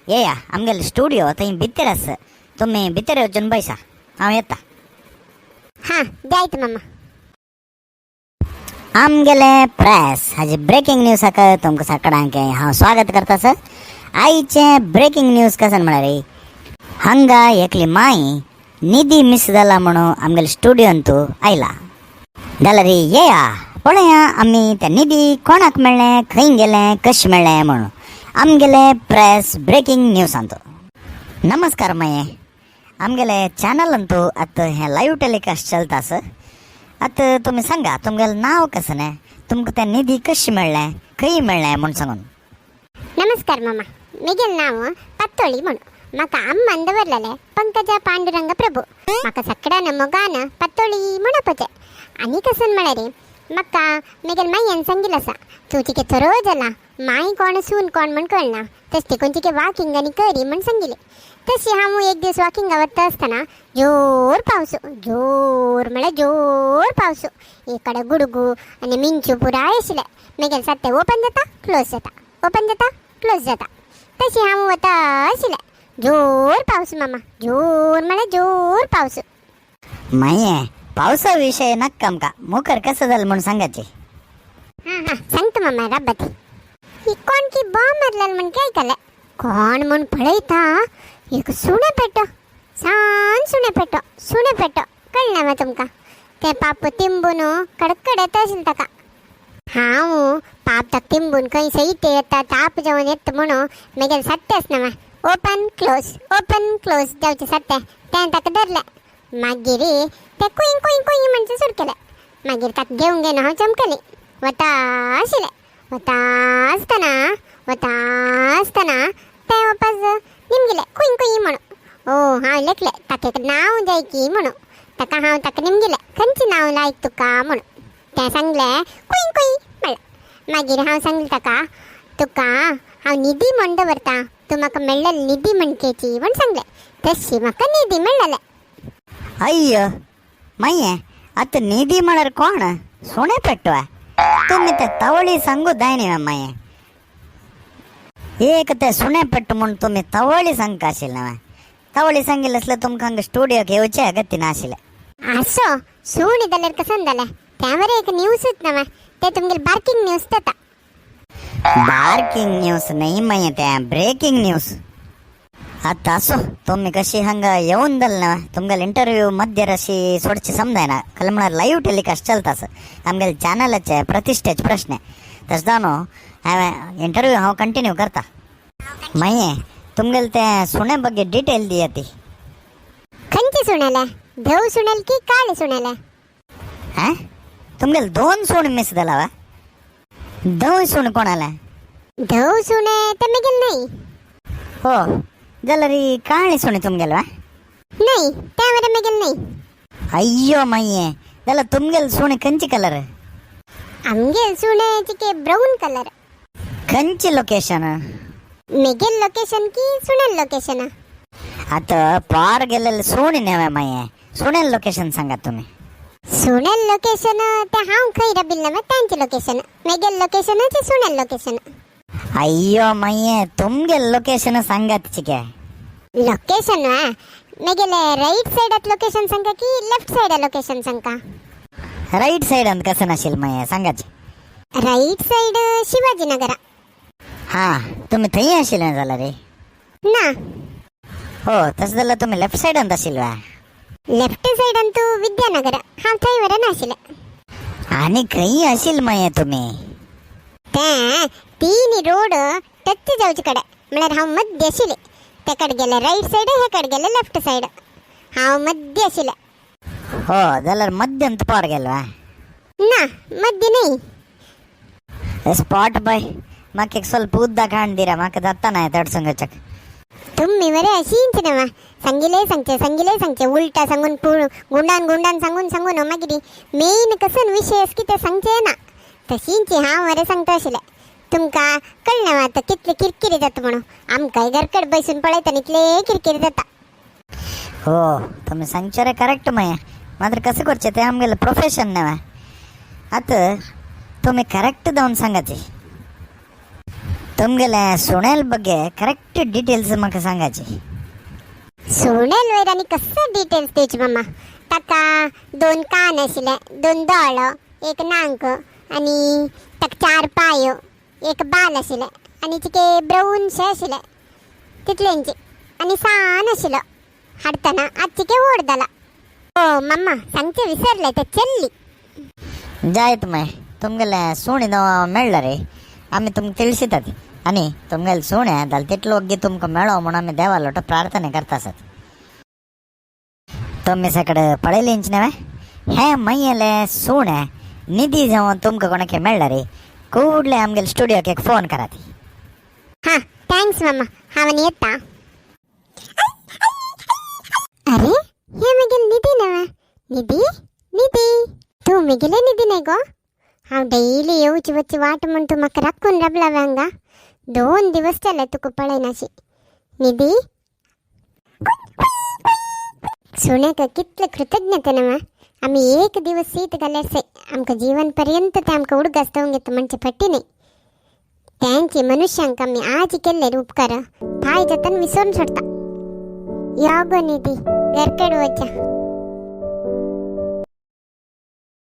ये या आमगेल स्टुडिओ थंय भितर आसा तुमी भितर वचून बसा हांव येता. हां जायत मामा. आमगेले प्रेस हाजी ब्रेकिंग न्यूज हाका तुमकां सकाळांक हांव स्वागत करता सर. आयचे ब्रेकिंग न्यूज कसन म्हळ्यार हांगा एकली माई निधी मिस जाला म्हणून आमगेल्या स्टुडिओन तूं आयला जाल्यार येया पळया आमी त्या निधी कोणाक मेळ्ळें खंय गेलें कशें मेळ्ळें म्हणून आमगेले प्रेस ब्रेकिंग न्यूजान तूं. नमस्कार माये आमगेले चॅनलान तूं आतां हें लाईव्ह टेलिकास्ट चलता सर. आतां तुमी सांगा तुमगेलें नांव कसें न्ही तुमकां तें निधी कशें मेळ्ळें खंय मेळ्ळें म्हूण सांगून. नमस्कार मामा. म्हगेलें नांव पातोळी म्हणून म्हाका अम्मान दवरलेलें पंकजा पांडुरंग प्रभू. म्हाका सगळ्यान मोगान पातोळी म्हणपाचें. आनी कसन म्हळ्यार म्हाका म्हगेल्या मायेन सांगिल्लें आसा तूं तिके थरो जाला माय कोण सून कोण म्हण कळना तशें देखून तिके वॉकिंग आनी करी म्हण सांगिल्लें. तशी हांव एक दीस वॉकिंगा वता आसतना जोर पावसू जोर म्हळ्यार जोर पावसू एक कडेन गुडगू आनी मिंचू पुराय आशिल्ले. म्हगेलें सातें ओपन जाता क्लोज जाता ओपन जाता क्लोज जाता तशी हांव वता आशिल्लें. जोर पावस मामा जोर म्हळ्यार जोर पावस. माये पावसा विशय नाका आमकां मुखार कसं जालें म्हूण सांगाची. हां हां सांगता मामा राबत. ही कोण की बॉम्ब मारलेलो म्हण काय आयकलें कोण म्हूण पळयता एक सुणे पेटो सुणे पेटो कळना मा तुमकां. तें पाप तिंबून कडकडत आशिल्लें ताका. हांव पाप ताका तिंबून खंय सैत येता ताप जावन येता म्हणून म्हगेलें सट्टें आसना मा ओपन क्लोज जावचें सट्टें तें ताका धरलें. मागीर तें कुई कुई कुई म्हणचें सुरू केलें. मागीर ताका घेवन घेवन हांव चमकलें वता आशिल्लें. वता आसतना तें वपास निमगेलें कुई कुई म्हणून. ओ हांव लेखलें ताका एक नांव जाय की म्हणून ताका निमगेलें खंयचें नांव लायक तुका म्हणून. तें सांगलें कुई कुई म्हणलें. मागीर हांव सांगलें ताका तुका हांव निधी म्हण दवरता तूं म्हाका मेळ्ळेलें निधी म्हणकेची म्हण सांगलें. तशी म्हाका निधी मेळ्ळेलें. अय्यो माये आतां निधी म्हळ्यार कोण सुणे पेटवा तुमी ते तवळी सांगू जाय न्ही माये. एक ते सुणे पेट्टू म्हूण तुमी तवळी सांगता आशिल्लें न्ही. तवळी सांगिल्लें आसल्यार तुमकां हांगा स्टुडिओक येवचें अगत्य नाशिल्लें. आसो सुणी जाल्यार कसन जालें त्या बरें एक न्यूजूच ना ते तुमगेले बार्किंग न्यूज जाता. बार्किंग न्यूज न्ही माये तें ब्रेकिंग न्यूज. आतां आसो तुमी कशी हांगा येवन जालें ना तुमगेले इंटरव्यू मध्य अशी सोडची समजायना खल म्हळ्यार लाईव्ह टेलिकास्ट चलता सर आमगेले चॅनलाचे प्रतिश्ठेचे प्रश्न. तशें जावन हांवें इंटरव्यू हांव कंटिन्यू करता. माये तुमगेले तें सुणे बग्गे डिटेल दिया ती. खंयचे सुणेले धव सुणेल की काळे सुणेले. हां तुमगेले 2 सूण मिस जाला वा. 2 सूण कोणाले धव सुणे ते म्हगेले नाही. हो जाल्यार ही काळी सुणे तुमगेले वा. नाही त्या बरें म्हगेले नाही. अय्यो माये जाल्यार तुमगेले सुणे खंयचे कलर. आमगेले सुणे तिके ब्राऊन कलर. खंयचे लोकेशन. म्हगेले लोकेशन की सुणेल लोकेशन. आतां पार गेलेले सुणे न्हय माये सुणेल लोकेशन सांगा तुमी. सुणेल लोकेशन ते हांव खंय राबिल्लें ना तांचें लोकेशन. म्हगेलें लोकेशन ते सुणेल लोकेशन. अय्यो माये तुमगेले लोकेशन सांगात चिके. लोकेशन वा म्हगेले राईट सायडात लोकेशन सांगा की लेफ्ट सायडा लोकेशन सांगा. राईट सायडान कसं नाशिल्लें माये सांगाचे. Right said शिवाजीनगरा. हां तुमी थंय आशिल्लें जाल्यार रे. ना हो तशें जाल्यार तुमी लेफ्ट सायडान आशिल्ले वा. लेफ्ट सायडान तूं विद्यानगर हांव थंय वरेन आशिल्लें. आनी खंय आशिल्ले माये तुमी. तें तीन रोड टच जावचे कडेन म्हळ्यार हांव मध्य आशिल्लें. ते कडेन गेले राईट सायड हे कडेन गेले लेफ्ट सायड हांव मध्य आशिल्लें. हो जाल्यार मध्यंत पार गेलो वा. ना मध्य न्ही. स्पॉट बाय म्हाका एक ಸ್ವಲ್ಪ उद्दाक हाड दिरा म्हाका जाता ना तडसून वचक. तुम्ही बरे अशींच न्हय सांगिले सांगचे उलटा सांगून गुंडान सांगून मागीर मेन कसन विशय आसा कितें सांगचे ना. तशींच हांव मरे सांगता आशिल्लें. तुमकां कळना आतां कितले किरकिरी जाता म्हणून. आमकांय घरकड बसून पळयता इतले किरकिरी जाता. हो तुमी सांगचे रे करेक्ट माये मात्र कसं करचें तें आमगेलें प्रोफेशन न्हय. आतां तुमी करेक्ट जावन सांगाची. तुमगेले सुणेल बग्गे करेक्ट डिटेल्स म्हाका सांगायचे. सुणेल वयर आनी कसले डिटेल्स दिवचे मामा. ताका 2 कान आशिल्ले, 2 दोळ, 1 नांक आनी ताका 4 पाय, 1 बाल आशिल्ले आनी तिके ब्राऊनशे आशिल्ले तितलेंचे आनी सान आशिल्लो हाडटना आज तिके वोड जाला. ओ मामा सांगचे विसरले ते चल्ली. जायत माय तुमगेले सुणीनो मेळ्ळो रे, आमी तुमकां तिळशितात आनी तुमगेले सुणे जाल्यार तितलो ओग्गी तुमकां मेळो म्हूण आमी देवा लोट प्रार्थने करता आसात. तुमी सगळे पळयलेंच न्हय हे मय्येले सुणे निधी जावन तुमकां कोणाक मेळ्ळा रे, कुडले आमगेले स्टुडियोक एक फोन करात. हा थँक्स मामा, हांव आनी येता. अरे हे मगेल निधी नव. निधी निधी तू मगेले निधी नाही गो. हांव डेली येवची वच्ची वाट म्हण तू म्हाका राखून राबला हांगा. 2 दिवस जाले तुका पळयनाशी. निधी सुण्याक कितले कृतज्ञते नव. आमी 1 दिवस सीत घाल्यार सै आमकां जीवन पर्यंत ते आमकां उडगासतावंक येता म्हणचे पट्टी नाही. त्यांचे मनुष्यांक आमी आज केल्ले उपकार फाय जतन विसरून सोडता. यो गो निधी घरकड वचा.